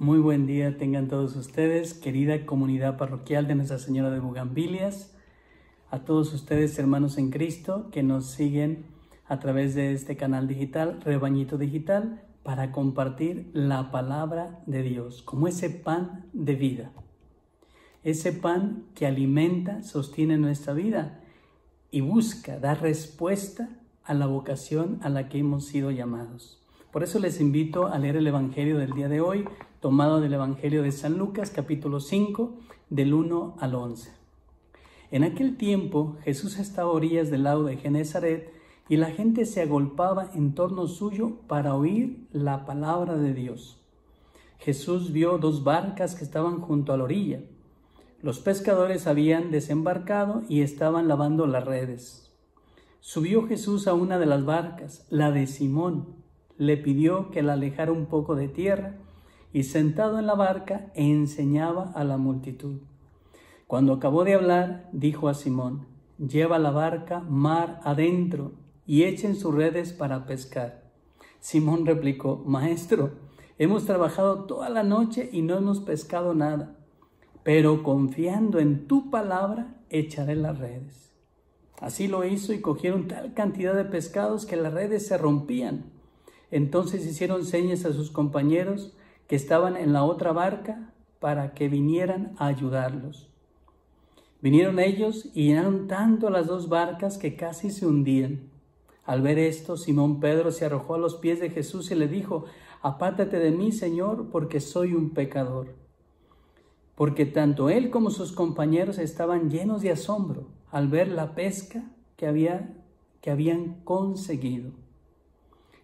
Muy buen día tengan todos ustedes, querida comunidad parroquial de Nuestra Señora de Bugambilias, a todos ustedes hermanos en Cristo que nos siguen a través de este canal digital, Rebañito Digital, para compartir la palabra de Dios como ese pan de vida, ese pan que alimenta, sostiene nuestra vida y busca dar respuesta a la vocación a la que hemos sido llamados. Por eso les invito a leer el Evangelio del día de hoy, tomado del Evangelio de San Lucas, capítulo 5, del 1 al 11. En aquel tiempo, Jesús estaba a orillas del lago de Genezaret y la gente se agolpaba en torno suyo para oír la palabra de Dios. Jesús vio dos barcas que estaban junto a la orilla. Los pescadores habían desembarcado y estaban lavando las redes. Subió Jesús a una de las barcas, la de Simón. Le pidió que la alejara un poco de tierra y sentado en la barca enseñaba a la multitud. Cuando acabó de hablar, dijo a Simón: «Lleva la barca mar adentro y echen sus redes para pescar». Simón replicó: «Maestro, hemos trabajado toda la noche y no hemos pescado nada, pero confiando en tu palabra echaré las redes». Así lo hizo y cogieron tal cantidad de pescados que las redes se rompían. Entonces hicieron señas a sus compañeros que estaban en la otra barca para que vinieran a ayudarlos. Vinieron ellos y llenaron tanto las dos barcas que casi se hundían. Al ver esto, Simón Pedro se arrojó a los pies de Jesús y le dijo: «Apártate de mí, Señor, porque soy un pecador». Porque tanto él como sus compañeros estaban llenos de asombro al ver la pesca que habían conseguido.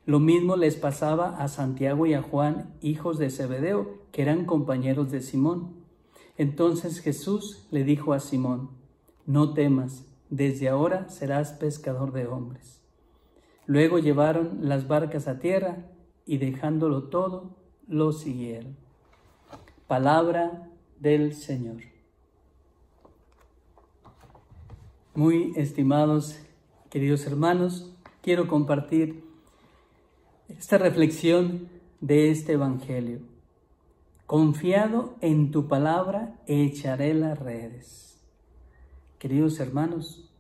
Lo mismo les pasaba a Santiago y a Juan, hijos de Zebedeo, que eran compañeros de Simón. Entonces Jesús le dijo a Simón: «No temas, desde ahora serás pescador de hombres». Luego llevaron las barcas a tierra y dejándolo todo, lo siguieron. Palabra del Señor. Muy estimados, queridos hermanos, quiero compartir esta reflexión de este Evangelio. Confiado en tu palabra, echaré las redes. Queridos hermanos,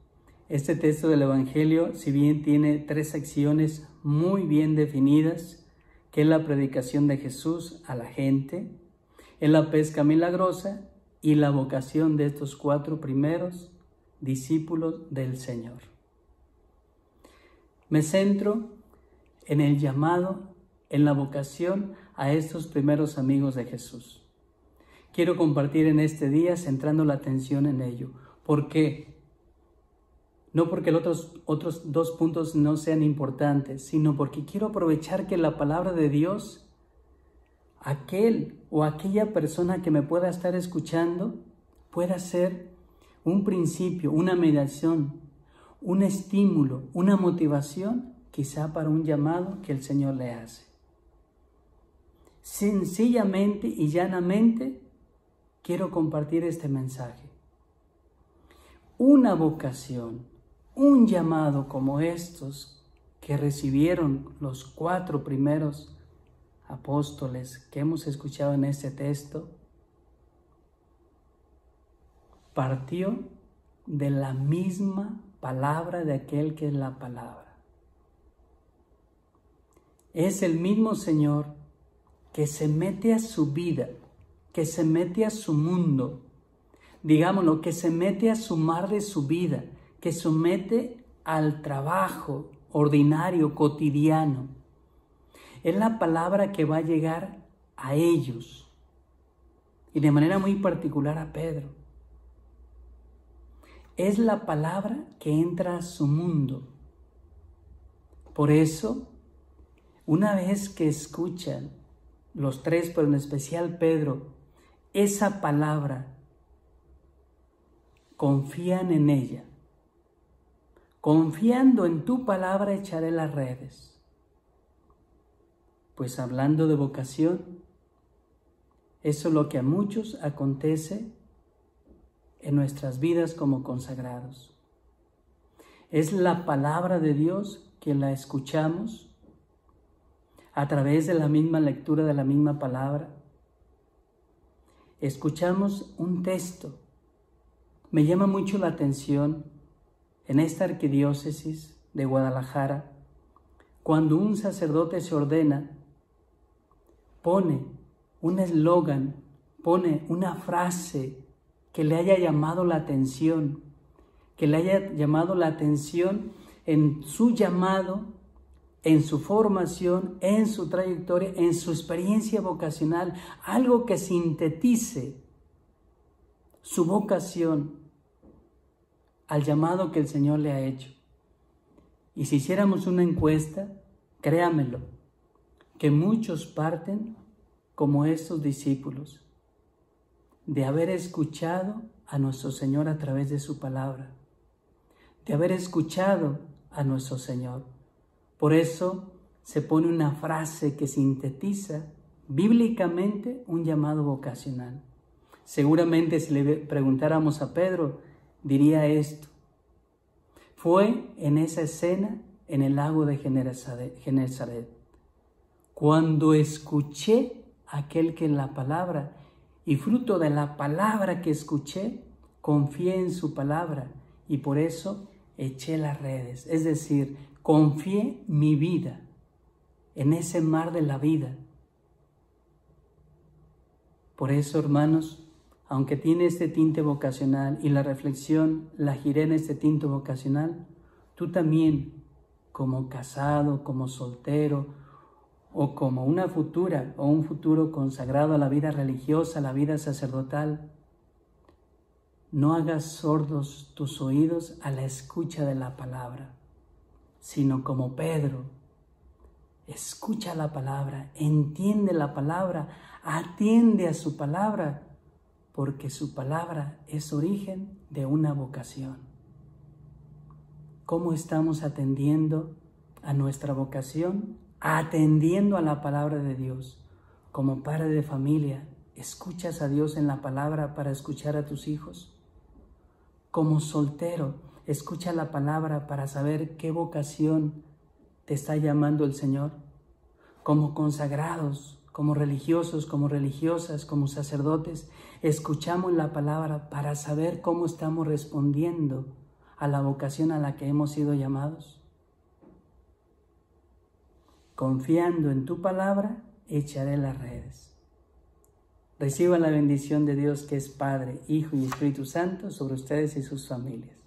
este texto del Evangelio, si bien tiene tres secciones muy bien definidas, que es la predicación de Jesús a la gente, es la pesca milagrosa y la vocación de estos 4 primeros discípulos del Señor. Me centro en el llamado, en la vocación a estos primeros amigos de Jesús. Quiero compartir en este día centrando la atención en ello. ¿Por qué? No porque los otros 2 puntos no sean importantes, sino porque quiero aprovechar que la palabra de Dios, aquel o aquella persona que me pueda estar escuchando, pueda ser un principio, una mediación, un estímulo, una motivación, quizá para un llamado que el Señor le hace. Sencillamente y llanamente quiero compartir este mensaje. Una vocación, un llamado como estos que recibieron los 4 primeros apóstoles que hemos escuchado en este texto, partió de la misma palabra de aquel que es la palabra. Es el mismo Señor que se mete a su vida, que se mete a su mundo, digámoslo, que se mete a su mar de su vida, que se mete al trabajo ordinario, cotidiano. Es la palabra que va a llegar a ellos y de manera muy particular a Pedro. Es la palabra que entra a su mundo. Por eso, una vez que escuchan los 3, pero en especial Pedro, esa palabra, confían en ella. Confiando en tu palabra echaré las redes. Pues hablando de vocación, eso es lo que a muchos acontece en nuestras vidas como consagrados. Es la palabra de Dios que la escuchamos a través de la misma lectura de la misma palabra, escuchamos un texto. Me llama mucho la atención en esta arquidiócesis de Guadalajara, cuando un sacerdote se ordena, pone un eslogan, pone una frase que le haya llamado la atención, en su llamado, en su formación, en su trayectoria, en su experiencia vocacional, algo que sintetice su vocación al llamado que el Señor le ha hecho. Y si hiciéramos una encuesta, créamelo, que muchos parten como estos discípulos, de haber escuchado a nuestro Señor a través de su palabra, de haber escuchado a nuestro Señor. Por eso se pone una frase que sintetiza bíblicamente un llamado vocacional. Seguramente si le preguntáramos a Pedro, diría esto. Fue en esa escena en el lago de Genesaret, cuando escuché aquel que en la palabra, y fruto de la palabra que escuché, confié en su palabra y por eso eché las redes. Es decir, confié mi vida en ese mar de la vida. Por eso, hermanos, aunque tiene este tinte vocacional y la reflexión la giré en este tinte vocacional, tú también, como casado, como soltero, o como una futura o un futuro consagrado a la vida religiosa, a la vida sacerdotal, no hagas sordos tus oídos a la escucha de la palabra, sino como Pedro, escucha la palabra, entiende la palabra, atiende a su palabra, porque su palabra es origen de una vocación. ¿Cómo estamos atendiendo a nuestra vocación? Atendiendo a la palabra de Dios. Como padre de familia, ¿escuchas a Dios en la palabra para escuchar a tus hijos? Como soltero, escucha la palabra para saber qué vocación te está llamando el Señor. Como consagrados, como religiosos, como religiosas, como sacerdotes, escuchamos la palabra para saber cómo estamos respondiendo a la vocación a la que hemos sido llamados. Confiando en tu palabra, echaré las redes. Reciban la bendición de Dios que es Padre, Hijo y Espíritu Santo sobre ustedes y sus familias.